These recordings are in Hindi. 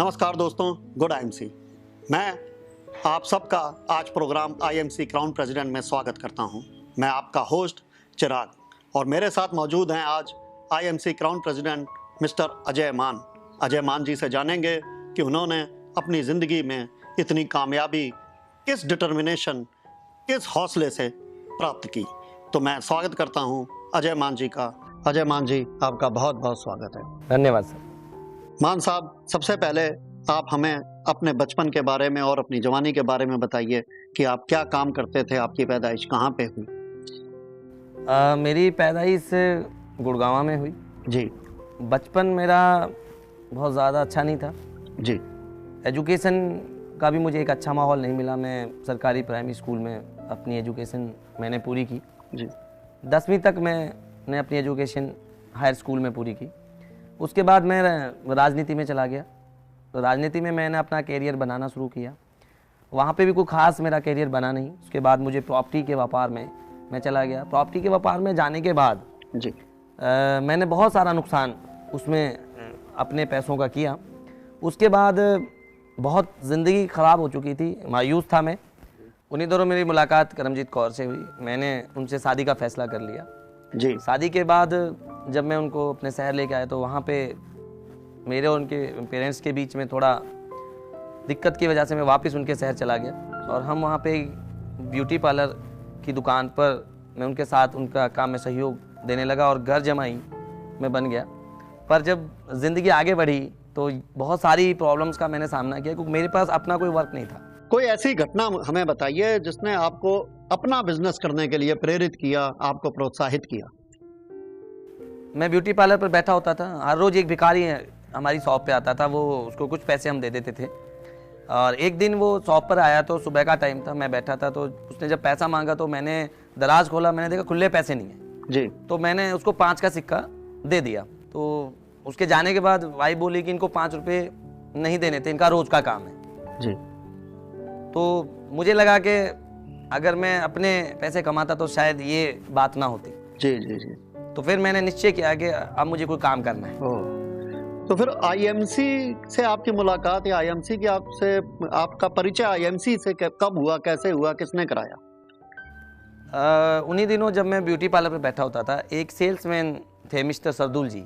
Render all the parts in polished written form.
नमस्कार दोस्तों, गुड आईएमसी। मैं आप सबका आज प्रोग्राम आईएमसी क्राउन प्रेसिडेंट में स्वागत करता हूं। मैं आपका होस्ट चिराग और मेरे साथ मौजूद हैं आज IMC crown president mister Ajay मान। अजय मान जी से जानेंगे कि उन्होंने अपनी ज़िंदगी में इतनी कामयाबी किस डिटर्मिनेशन, किस हौसले से प्राप्त की। तो मैं स्वागत करता हूं अजय मान जी का। अजय मान जी, आपका बहुत बहुत स्वागत है। धन्यवाद सर। मान साहब, सबसे पहले आप हमें अपने बचपन के बारे में और अपनी जवानी के बारे में बताइए कि आप क्या काम करते थे, आपकी पैदाइश कहाँ पे हुई? मेरी पैदाइश गुड़गांव में हुई जी। बचपन मेरा बहुत ज़्यादा अच्छा नहीं था जी। एजुकेशन का भी मुझे एक अच्छा माहौल नहीं मिला। मैं सरकारी प्राइमरी स्कूल में अपनी एजुकेशन मैंने पूरी की। जी। 10वीं तक मैंने अपनी एजुकेशन हायर स्कूल में पूरी की। उसके बाद मैं राजनीति में चला गया। तो राजनीति में मैंने अपना कैरियर बनाना शुरू किया। वहाँ पे भी कोई ख़ास मेरा कैरियर बना नहीं। उसके बाद मुझे प्रॉपर्टी के व्यापार में मैं चला गया। प्रॉपर्टी के व्यापार में जाने के बाद जी मैंने बहुत सारा नुकसान उसमें अपने पैसों का किया। उसके बाद बहुत ज़िंदगी ख़राब हो चुकी थी, मायूस था मैं। उन्हीं दौरान मेरी मुलाकात करमजीत कौर से हुई। मैंने उनसे शादी का फ़ैसला कर लिया। जी। शादी के बाद जब मैं उनको अपने शहर लेके आया तो वहाँ पे मेरे और उनके पेरेंट्स के बीच में थोड़ा दिक्कत की वजह से मैं वापस उनके शहर चला गया और हम वहाँ पे ब्यूटी पार्लर की दुकान पर मैं उनके साथ उनका काम में सहयोग देने लगा और घर जमाई मैं बन गया। पर जब ज़िंदगी आगे बढ़ी तो बहुत सारी प्रॉब्लम्स का मैंने सामना किया क्योंकि मेरे पास अपना कोई वर्क नहीं था। कोई ऐसी घटना हमें बताइए जिसने आपको अपना बिजनेस करने के लिए प्रेरित किया, आपको प्रोत्साहित किया। मैं ब्यूटी पार्लर पर बैठा होता था। हर रोज़ एक भिखारी हमारी शॉप पे आता था, वो उसको कुछ पैसे हम दे देते थे। और एक दिन वो शॉप पर आया तो सुबह का टाइम था, मैं बैठा था। तो उसने जब पैसा मांगा तो मैंने दराज खोला, मैंने देखा खुले पैसे नहीं है। जी। तो मैंने उसको 5 का सिक्का दे दिया। तो उसके जाने के बाद वाइफ बोली कि इनको 5 रुपये नहीं देने थे, इनका रोज़ का काम है। जी। तो मुझे लगा कि अगर मैं अपने पैसे कमाता तो शायद ये बात ना होती। जी जी जी। तो फिर मैंने निश्चय किया कि अब मुझे कोई काम करना है। तो फिर आईएमसी से आपकी मुलाकात या आईएमसी की आपसे आपका परिचय आईएमसी से कब हुआ, कैसे हुआ, किसने कराया? उन्हीं दिनों जब मैं ब्यूटी पार्लर पर बैठा होता था, एक सेल्समैन थे मिस्टर सरदुल जी,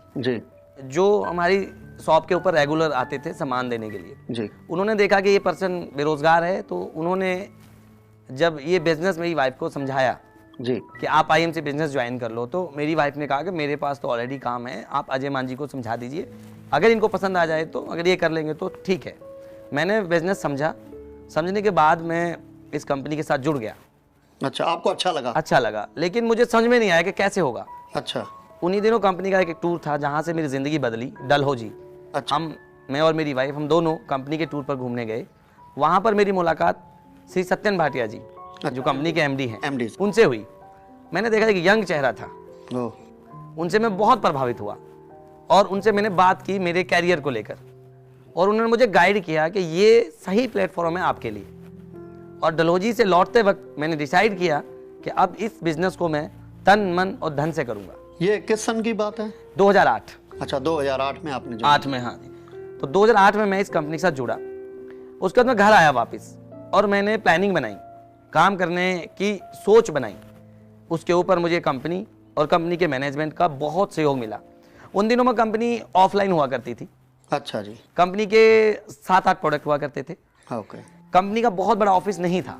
जो हमारी शॉप के ऊपर रेगुलर आते थे सामान देने के लिए। जी। उन्होंने देखा कि ये पर्सन बेरोजगार है, तो उन्होंने जब ये बिजनेस मेरी वाइफ को समझाया जी कि आप आईएमसी बिजनेस ज्वाइन कर लो, तो मेरी वाइफ ने कहा कि मेरे पास तो ऑलरेडी काम है, आप अजय मान जी को समझा दीजिए, अगर इनको पसंद आ जाए तो अगर ये कर लेंगे तो ठीक है। मैंने बिजनेस समझा। समझने के बाद मैं इस कंपनी के साथ जुड़ गया। अच्छा, आपको अच्छा लगा? अच्छा लगा, लेकिन मुझे समझ में नहीं आया कि कैसे होगा। अच्छा। उन्हीं दिनों कंपनी का एक टूर था जहाँ से मेरी ज़िंदगी बदली, डलहौजी। अच्छा। मैं और मेरी वाइफ, हम दोनों कंपनी के टूर पर घूमने गए। वहाँ पर मेरी मुलाकात श्री सत्यन भाटिया जी, जो कंपनी के एमडी हैं, उनसे हुई। मैंने देखा एक यंग चेहरा था। उनसे मैं बहुत प्रभावित हुआ और उनसे मैंने बात की मेरे कैरियर को लेकर, और उन्होंने मुझे गाइड किया कि ये सही प्लेटफॉर्म है आपके लिए। और डलहौजी से लौटते वक्त मैंने डिसाइड किया कि अब इस बिजनेस को मैं तन मन और धन से करूँगा। ये किस सन की बात है? 2008। अच्छा, 2008 में आपने जुड़ा? 8 में, हाँ। तो 2008 में मैं इस कंपनी के साथ जुड़ा। उसके बाद मैं घर आया वापस और मैंने प्लानिंग बनाई, काम करने की सोच बनाई। उसके ऊपर मुझे कंपनी और कंपनी के मैनेजमेंट का बहुत सहयोग मिला। उन दिनों में कंपनी ऑफलाइन हुआ करती थी। अच्छा जी। कंपनी के 7-8 प्रोडक्ट हुआ करते थे। ओके। कंपनी का बहुत बड़ा ऑफिस नहीं था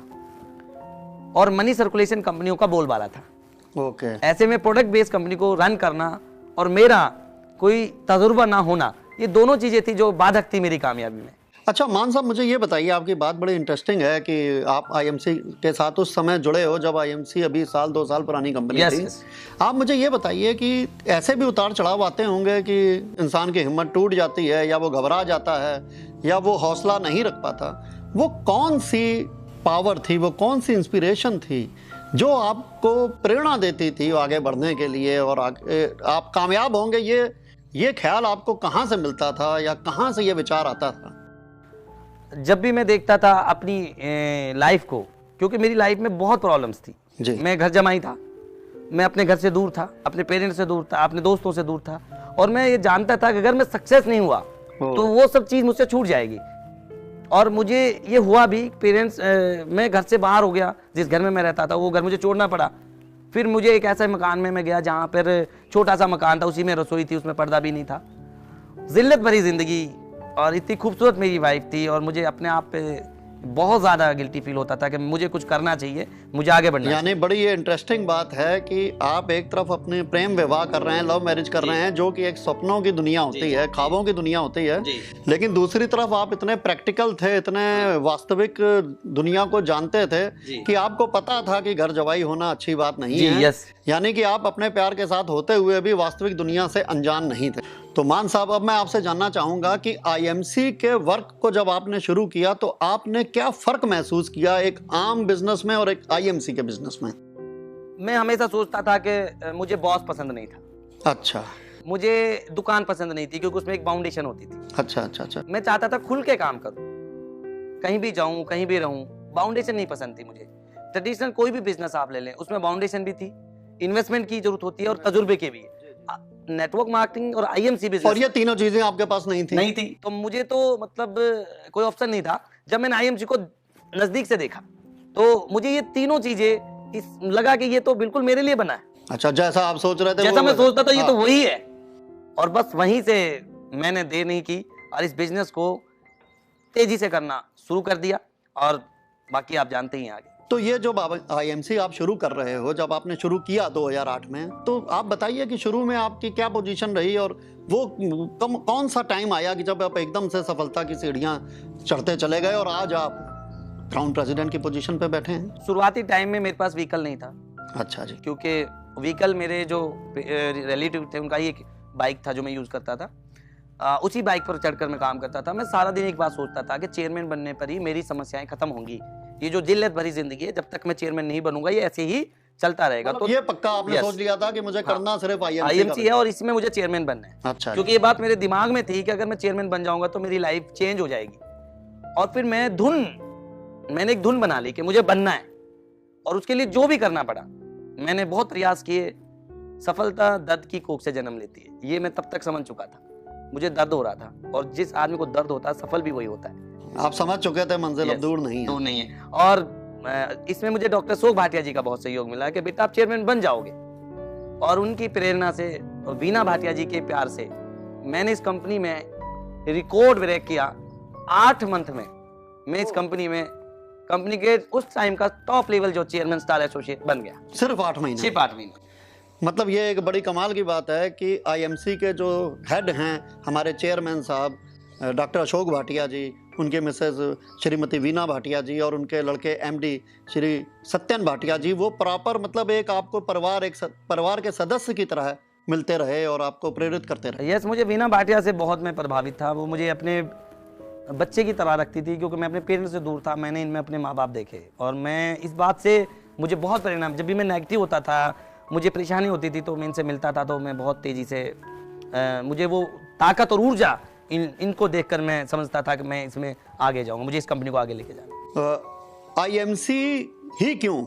और मनी सर्कुलेशन कंपनियों का बोलबाला था। ओके। ऐसे में प्रोडक्ट बेस्ड कंपनी को रन करना और मेरा कोई तजुर्बा ना होना, ये दोनों चीजें थी जो बाधक थी मेरी कामयाबी में। अच्छा मान साहब, मुझे ये बताइए, आपकी बात बड़ी इंटरेस्टिंग है कि आप आईएमसी के साथ उस समय जुड़े हो जब आईएमसी अभी 1-2 साल पुरानी कंपनी थी। आप मुझे ये बताइए कि ऐसे भी उतार चढ़ाव आते होंगे कि इंसान की हिम्मत टूट जाती है, या वो घबरा जाता है, या वो हौसला नहीं रख पाता। वो कौन सी पावर थी, वो कौन सी इंस्पिरेशन थी जो आपको प्रेरणा देती थी आगे बढ़ने के लिए, और आप कामयाब होंगे, ये ख्याल आपको कहाँ से मिलता था या कहाँ से ये विचार आता था? जब भी मैं देखता था अपनी लाइफ को, क्योंकि मेरी लाइफ में बहुत प्रॉब्लम्स थी जी। मैं घर जमाई था, मैं अपने घर से दूर था, अपने पेरेंट्स से दूर था, अपने दोस्तों से दूर था, और मैं ये जानता था कि अगर मैं सक्सेस नहीं हुआ तो वो सब चीज मुझसे छूट जाएगी। और मुझे ये हुआ भी, पेरेंट्स मैं घर से बाहर हो गया, जिस घर में मैं रहता था वो घर मुझे छोड़ना पड़ा। फिर मुझे एक ऐसे मकान में मैं गया जहाँ पर छोटा सा मकान था, उसी में रसोई थी, उसमें पर्दा भी नहीं था। जिल्लत भरी जिंदगी, और इतनी खूबसूरत मेरी वाइफ थी, और मुझे अपने आप पे बहुत ज़्यादा गिल्टी फील होता था कि मुझे कुछ करना चाहिए, मुझे आगे बढ़ना यानी बड़ी ये इंटरेस्टिंग बात है कि आप एक तरफ अपने प्रेम विवाह कर रहे हैं, लव मैरिज कर रहे हैं, जो कि एक सपनों की दुनिया होती है, ख्वाबों की दुनिया होती है, लेकिन दूसरी तरफ आप इतने प्रैक्टिकल थे, इतने वास्तविक दुनिया को जानते थे कि आपको पता था कि घर जवाई होना अच्छी बात नहीं है। यानी कि आप अपने प्यार के साथ होते हुए भी वास्तविक दुनिया से अनजान नहीं थे। तो मान साहब, अब मैं आपसे जानना चाहूंगा कि आईएमसी के वर्क को जब आपने शुरू किया तो आपने क्या फर्क महसूस किया एक आम बिजनेस में और एक आईएमसी के बिजनेस में? मैं हमेशा सोचता था कि मुझे बॉस पसंद नहीं था। अच्छा। मुझे दुकान पसंद नहीं थी, क्योंकि उसमें एक बाउंडेशन होती थी। अच्छा अच्छा अच्छा। मैं चाहता था खुल के काम करूं, कहीं भी जाऊं, कहीं भी रहूं। बाउंडेशन नहीं पसंद थी मुझे। ट्रेडिशनल कोई भी बिजनेस आप ले लें, उसमें बाउंडेशन भी थी, इन्वेस्टमेंट की जरूरत होती है, और तजुर्बे के भी। नेटवर्क मार्केटिंग और आईएमसी बिजनेस, और ये तीनों चीजें आपके पास नहीं थी। तो मुझे तो मतलब कोई ऑप्शन नहीं था। जब मैंने आईएमसी को नजदीक से देखा तो मुझे ये तीनों चीजें लगा कि ये तो बिल्कुल मेरे लिए बना है। अच्छा, जैसा आप सोच रहे थे, जैसा मैं सोचता था, ये तो वही है। और बस वहीं से मैंने देर नहीं की और इस बिजनेस को तेजी से करना शुरू कर दिया, और बाकी आप जानते ही हैं आगे। तो ये जो आईएमसी आप शुरू कर रहे हो, जब आपने शुरू किया 2008 में, तो आप बताइए कि शुरू में आपकी क्या पोजीशन रही, और वो कौन सा टाइम आया कि जब आप एकदम से सफलता की सीढ़ियां चढ़ते चले गए और आज आप क्राउन प्रेसिडेंट की पोजीशन पे बैठे हैं? शुरुआती टाइम में मेरे पास व्हीकल नहीं था। अच्छा जी। क्योंकि व्हीकल मेरे जो रिलेटिव थे उनका ही एक बाइक था जो मैं यूज करता था। उसी बाइक पर चढ़कर मैं काम करता था। मैं सारा दिन एक बात सोचता था कि चेयरमैन बनने पर ही मेरी समस्याएं खत्म होंगी। ये जो जिल्लत भरी जिंदगी है, जब तक मैं चेयरमैन नहीं बनूंगा ये ऐसे ही चलता रहेगा। तो ये पक्का आपने सोच लिया था कि मुझे करना सिर्फ आईएमसी है और इसमें मुझे चेयरमैन बनना है। अच्छा। क्योंकि ये बात मेरे दिमाग में थी कि अगर मैं चेयरमैन बन जाऊंगा तो मेरी लाइफ चेंज हो जाएगी। और फिर मैंने एक धुन बना ली कि मुझे बनना है, और उसके लिए जो भी करना पड़ा। मैंने बहुत प्रयास किए। सफलता दर्द की कोख से जन्म लेती है, ये मैं तब तक समझ चुका था। मुझे दर्द हो रहा था, और जिस आदमी को दर्द होता है सफल भी वही होता है। आप समझ चुके थे मंजिल अब दूर नहीं है। और इसमें मुझे डॉक्टर अशोक भाटिया जी का बहुत सहयोग मिला कि बेटा आप चेयरमैन बन जाओगे। और उनकी प्रेरणा से और वीना भाटिया जी के प्यार से मैंने इस कंपनी में रिकॉर्ड ब्रेक किया। 8 मंथ में मैं इस कंपनी के उस टाइम का टॉप लेवल जो चेयरमैन स्टार एसोसिएट बन गया। सिर्फ 8 महीने? सिर्फ 8 महीने। मतलब ये एक बड़ी कमाल की बात है कि आईएमसी के जो हेड हैं हमारे चेयरमैन साहब डॉक्टर अशोक भाटिया जी, उनके मिसेज श्रीमती वीना भाटिया जी, और उनके लड़के एमडी श्री सत्यन भाटिया जी, वो प्रॉपर मतलब एक आपको परिवार के सदस्य की तरह मिलते रहे और आपको प्रेरित करते रहे। यस, मुझे वीना भाटिया से बहुत मैं प्रभावित था। वो मुझे अपने बच्चे की तरह रखती थी, क्योंकि मैं अपने पेरेंट्स से दूर था। मैंने इनमें अपने माँ बाप देखे, और मैं इस बात से मुझे बहुत प्रेरणा। जब भी मैं नेगेटिव होता था, मुझे परेशानी होती थी, तो मैं इनसे मिलता था, तो मैं बहुत तेजी से मुझे वो ताकत और ऊर्जा इनको देखकर मैं समझता था कि मैं इसमें आगे जाऊंगा, मुझे इस कंपनी को आगे लेके जाना। आईएमसी ही क्यों?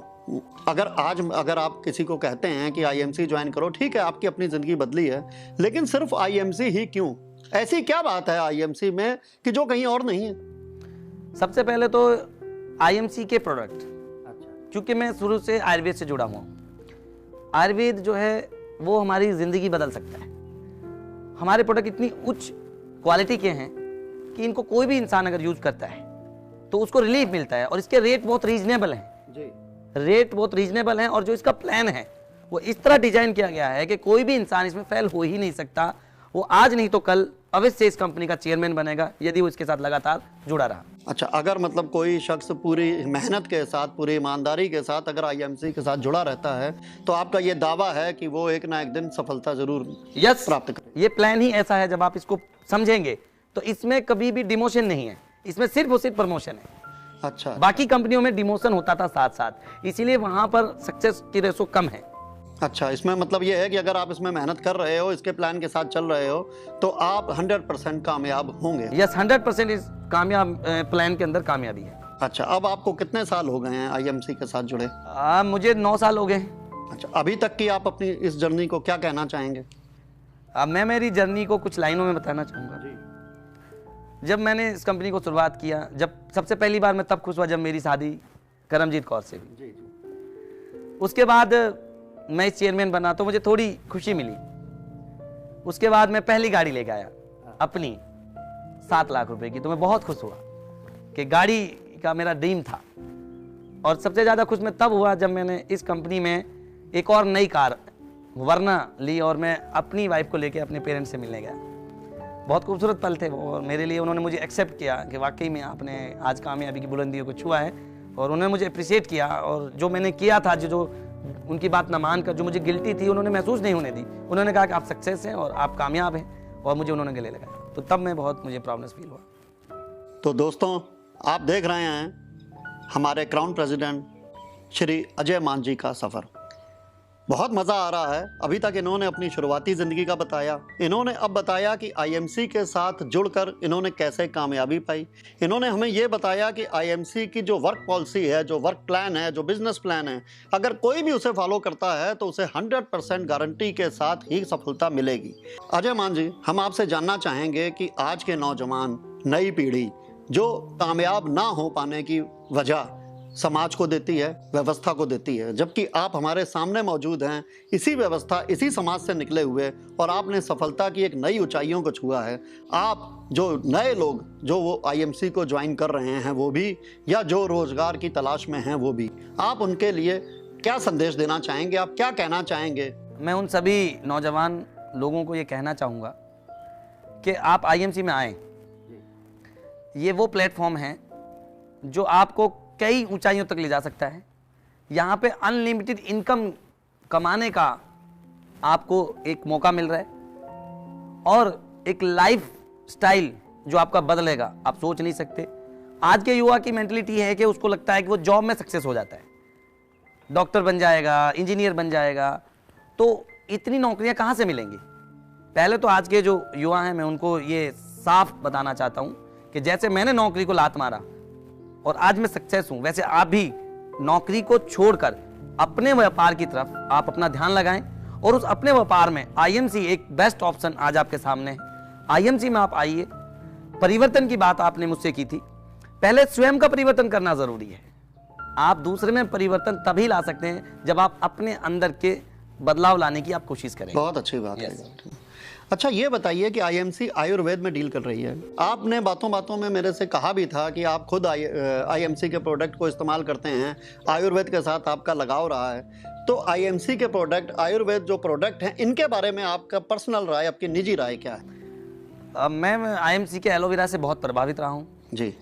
अगर आप किसी को कहते हैं कि आईएमसी ज्वाइन करो, ठीक है, आपकी अपनी जिंदगी बदली है, लेकिन सिर्फ आईएमसी ही क्यों? ऐसी क्या बात है आईएमसी में कि जो कहीं और नहीं है? सबसे पहले तो आईएमसी के प्रोडक्ट, क्योंकि मैं शुरू से आयुर्वेद से जुड़ा हुआ हूँ। आयुर्वेद जो है वो हमारी जिंदगी बदल सकता है। हमारे प्रोडक्ट इतनी उच्च क्वालिटी के हैं कि इनको कोई भी इंसान अगर यूज करता है तो उसको रिलीफ मिलता है, और इसके रेट बहुत रीजनेबल हैं। और जो इसका प्लान है वो इस तरह डिजाइन किया गया है कि कोई भी इंसान इसमें फेल हो ही नहीं सकता। वो आज नहीं तो कल अवश्य इस कंपनी का चेयरमैन बनेगा, यदि वो इसके साथ लगातार जुड़ा रहा। अच्छा, अगर मतलब कोई शख्स पूरी मेहनत के साथ, पूरी ईमानदारी के साथ अगर आईएमसी के साथ जुड़ा रहता है, तो आपका ये दावा है कि वो एक ना एक दिन सफलता जरूर प्राप्त करेगा। ये प्लान ही ऐसा है, जब आप इसको समझेंगे तो इसमें कभी भी डिमोशन नहीं है, इसमें सिर्फ और सिर्फ प्रमोशन है। अच्छा। बाकी कंपनियों में डिमोशन होता था साथ साथ, इसीलिए वहां पर सक्सेस की रेशो कम है। अच्छा, इसमें मतलब ये है कि अगर आप इसमें मेहनत कर रहे हो, इसके प्लान के साथ चल रहे हो, तो आप 100% कामयाब होंगे। यस, 100% इस कामयाब प्लान के अंदर कामयाबी है। अच्छा, अब आपको कितने साल हो गए हैं आईएमसी के साथ जुड़े? मुझे 9 साल हो गए। अच्छा, अभी तक की आप अपनी इस जर्नी को क्या कहना चाहेंगे? मैं मेरी जर्नी को कुछ लाइनों में बताना चाहूँगा। जब मैंने इस कंपनी को शुरुआत किया, जब सबसे पहली बार मैं तब खुश हुआ जब मेरी शादी करमजीत कौर से हुई। उसके बाद मैं चेयरमैन बना तो मुझे थोड़ी खुशी मिली। उसके बाद मैं पहली गाड़ी लेके आया अपनी 7 लाख रुपए की, तो मैं बहुत खुश हुआ कि गाड़ी का मेरा ड्रीम था। और सबसे ज़्यादा खुश मैं तब हुआ जब मैंने इस कंपनी में एक और नई कार वरना ली और मैं अपनी वाइफ को लेके अपने पेरेंट्स से मिलने गया। बहुत खूबसूरत पल थे वो, और मेरे लिए उन्होंने मुझे एक्सेप्ट किया कि वाकई में आपने आज कामयाबी की बुलंदियों को छुआ है, और उन्होंने मुझे अप्रिशिएट किया। और जो मैंने किया था, जो उनकी बात न मानकर जो मुझे गिल्टी थी, उन्होंने महसूस नहीं होने दी। उन्होंने कहा कि आप सक्सेस हैं और आप कामयाब हैं, और मुझे उन्होंने गले लगाया। तो तब मैं बहुत मुझे प्राउडनेस फील हुआ। तो दोस्तों, आप देख रहे हैं हमारे क्राउन प्रेसिडेंट श्री अजय मान जी का सफ़र। बहुत मज़ा आ रहा है। अभी तक इन्होंने अपनी शुरुआती ज़िंदगी का बताया, इन्होंने अब बताया कि आईएमसी के साथ जुड़कर इन्होंने कैसे कामयाबी पाई। इन्होंने हमें ये बताया कि आईएमसी की जो वर्क पॉलिसी है, जो वर्क प्लान है, जो बिजनेस प्लान है, अगर कोई भी उसे फॉलो करता है तो उसे 100% गारंटी के साथ ही सफलता मिलेगी। अजय मान जी, हम आपसे जानना चाहेंगे कि आज के नौजवान, नई पीढ़ी जो कामयाब ना हो पाने की वजह समाज को देती है, व्यवस्था को देती है, जबकि आप हमारे सामने मौजूद हैं, इसी व्यवस्था, इसी समाज से निकले हुए, और आपने सफलता की एक नई ऊंचाइयों को छुआ है। आप जो नए लोग जो वो आईएमसी को ज्वाइन कर रहे हैं वो भी, या जो रोजगार की तलाश में हैं वो भी, आप उनके लिए क्या संदेश देना चाहेंगे? आप क्या कहना चाहेंगे? मैं उन सभी नौजवान लोगों को ये कहना चाहूँगा कि आप आईएमसी में आएँ। ये वो प्लेटफॉर्म है जो आपको कई ऊंचाइयों तक ले जा सकता है। यहाँ पे अनलिमिटेड इनकम कमाने का आपको एक मौका मिल रहा है, और एक लाइफ स्टाइल जो आपका बदलेगा, आप सोच नहीं सकते। आज के युवा की मेंटलिटी है कि उसको लगता है कि वो जॉब में सक्सेस हो जाता है, डॉक्टर बन जाएगा, इंजीनियर बन जाएगा, तो इतनी नौकरियां कहाँ से मिलेंगी? पहले तो आज के जो युवा हैं, मैं उनको ये साफ बताना चाहता हूँ कि जैसे मैंने नौकरी को लात मारा और आज मैं सक्सेस हूं, वैसे आप भी नौकरी को छोड़कर अपने व्यापार की तरफ आप अपना ध्यान लगाएं, और उस अपने व्यापार में आईएमसी एक बेस्ट ऑप्शन आज आपके सामने है। आईएमसी में आप आइए। परिवर्तन की बात आपने मुझसे की थी, पहले स्वयं का परिवर्तन करना जरूरी है। आप दूसरे में परिवर्तन तभी ला सकते हैं जब आप अपने अंदर के बदलाव लाने की आप कोशिश करें। बहुत अच्छी बात है। अच्छा, ये बताइए कि आईएमसी आयुर्वेद में डील कर रही है। आपने बातों बातों में मेरे से कहा भी था कि आप खुद आईएमसी के प्रोडक्ट को इस्तेमाल करते हैं, आयुर्वेद के साथ आपका लगाव रहा है। तो आईएमसी के प्रोडक्ट, आयुर्वेद जो प्रोडक्ट हैं, इनके बारे में आपका पर्सनल राय, आपकी निजी राय क्या है? मैं आईएमसी के एलोवेरा से बहुत प्रभावित रहा हूँ जी।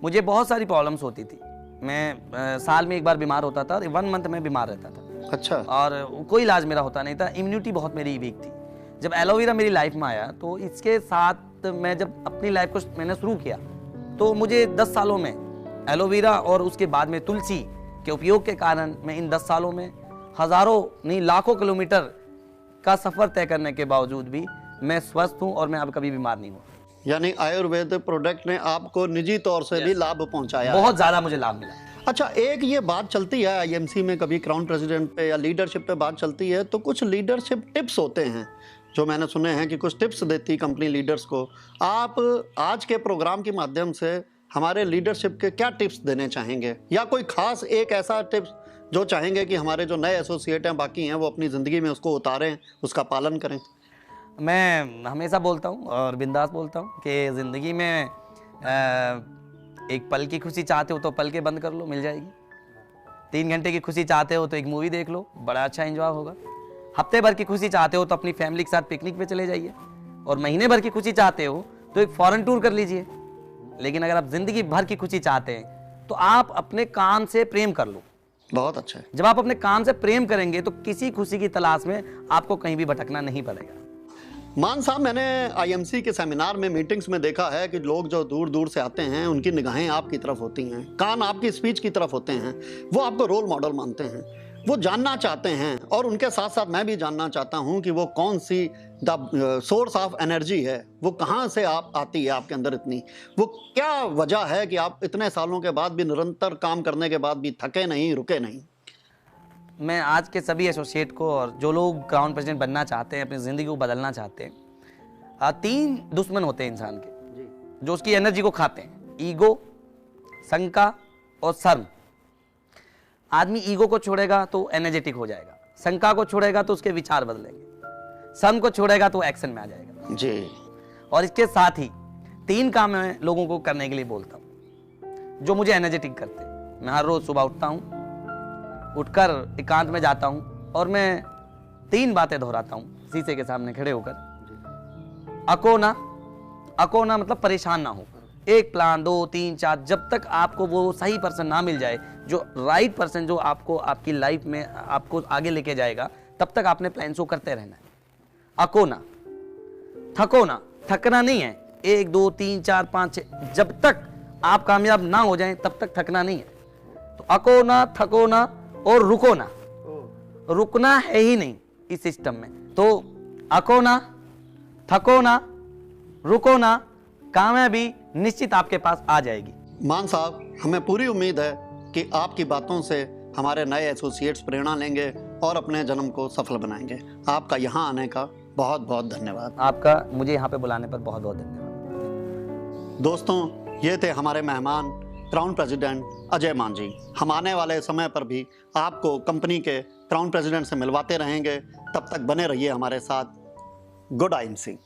मुझे बहुत सारी प्रॉब्लम्स होती थी। मैं साल में एक बार बीमार होता था, 1 मंथ में बीमार रहता था। अच्छा। और कोई इलाज मेरा होता नहीं था, इम्यूनिटी बहुत मेरी वीक थी। जब एलोवेरा मेरी लाइफ में आया तो इसके साथ मैं जब अपनी लाइफ को मैंने शुरू किया तो मुझे 10 सालों में एलोवेरा और उसके बाद में तुलसी के उपयोग के कारण मैं इन 10 सालों में हजारों नहीं लाखों किलोमीटर का सफर तय करने के बावजूद भी मैं स्वस्थ हूं और मैं अब कभी बीमार नहीं हुआ। यानी आयुर्वेद प्रोडक्ट ने आपको निजी तौर से भी लाभ पहुंचाया? बहुत ज्यादा मुझे लाभ मिला। अच्छा, एक ये बात चलती है आईएमसी में, कभी क्राउन प्रेसिडेंट पे या लीडरशिप पे बात चलती है तो कुछ लीडरशिप टिप्स होते हैं जो मैंने सुने हैं कि कुछ टिप्स देती कंपनी लीडर्स को। आप आज के प्रोग्राम के माध्यम से हमारे लीडरशिप के क्या टिप्स देने चाहेंगे, या कोई खास एक ऐसा टिप्स जो चाहेंगे कि हमारे जो नए एसोसिएट हैं बाकी हैं वो अपनी ज़िंदगी में उसको उतारें, उसका पालन करें? मैं हमेशा बोलता हूँ और बिंदास बोलता हूँ कि ज़िंदगी में एक पल की खुशी चाहते हो तो पल के बंद कर लो, मिल जाएगी। 3 घंटे की खुशी चाहते हो तो एक मूवी देख लो, बड़ा अच्छा एंजॉय होगा। हफ्ते भर की खुशी चाहते हो तो अपनी फैमिली के साथ पिकनिक पे चले जाइए, और महीने भर की खुशी चाहते हो तो एक फॉरेन टूर कर लीजिए। लेकिन अगर आप जिंदगी भर की खुशी चाहते हैं तो आप अपने काम से प्रेम कर लो। बहुत अच्छा है। जब आप अपने काम से प्रेम करेंगे तो किसी खुशी की तलाश में आपको कहीं भी भटकना नहीं पड़ेगा। मान साहब, मैंने आईएमसी के सेमिनार में, मीटिंग्स में देखा है कि लोग जो दूर दूर से आते हैं उनकी निगाहें आपकी तरफ होती हैं, कान आपकी स्पीच की तरफ होते हैं, वो आपको रोल मॉडल मानते हैं, वो जानना चाहते हैं, और उनके साथ साथ मैं भी जानना चाहता हूं कि वो कौन see the source of energy है, वो कहां से आप आती है आपके अंदर इतनी, वो क्या वजह है कि आप इतने सालों के बाद भी, निरंतर काम करने के बाद भी थके नहीं, रुके नहीं? मैं आज के सभी एसोसिएट को और जो लोग क्राउन प्रेसिडेंट बनना चाहते हैं, अपनी ज़िंदगी को बदलना चाहते हैं, 3 दुश्मन होते हैं इंसान के। जो उसकी एनर्जी को खाते हैं, ईगो, शंका और शर्म। आदमी ईगो को छोड़ेगा तो एनर्जेटिक हो जाएगा, शंका को छोड़ेगा तो उसके विचार बदलेंगे, शर्म को छोड़ेगा तो एक्शन में आ जाएगा जी। और इसके साथ ही 3 काम मैं लोगों को करने के लिए बोलता हूं जो मुझे एनर्जेटिक करते हैं। मैं हर रोज सुबह उठता हूं, उठकर एकांत में जाता हूं और मैं 3 बातें दोहराता हूं शीशे के सामने खड़े होकर। अकोना, अकोना मतलब परेशान ना हो। 1 प्लान 2 3 4, जब तक आपको वो सही पर्सन ना मिल जाए, जो राइट पर्सन जो आपको आपकी लाइफ में आपको आगे लेके जाएगा, तब तक आपने प्लान शो करते रहना है। अकोना, थकोना, थकना नहीं है। 1 2 3 4 5 6, जब तक आप कामयाब ना हो जाएं तब तक थकना नहीं है। तो अकोना, थकोना और रुकोना, रुकना है ही नहीं इस सिस्टम में। तो अकोना, थकोना, रुकोना, कामयाबी निश्चित आपके पास आ जाएगी। मान साहब, हमें पूरी उम्मीद है कि आपकी बातों से हमारे नए एसोसिएट्स प्रेरणा लेंगे और अपने जन्म को सफल बनाएंगे। आपका यहाँ आने का बहुत बहुत धन्यवाद। आपका मुझे यहाँ पे बुलाने पर बहुत बहुत धन्यवाद। दोस्तों, ये थे हमारे मेहमान क्राउन प्रेसिडेंट अजय मान जी। हम आने वाले समय पर भी आपको कंपनी के क्राउन प्रेसिडेंट से मिलवाते रहेंगे। तब तक बने रहिए हमारे साथ। Good IMC।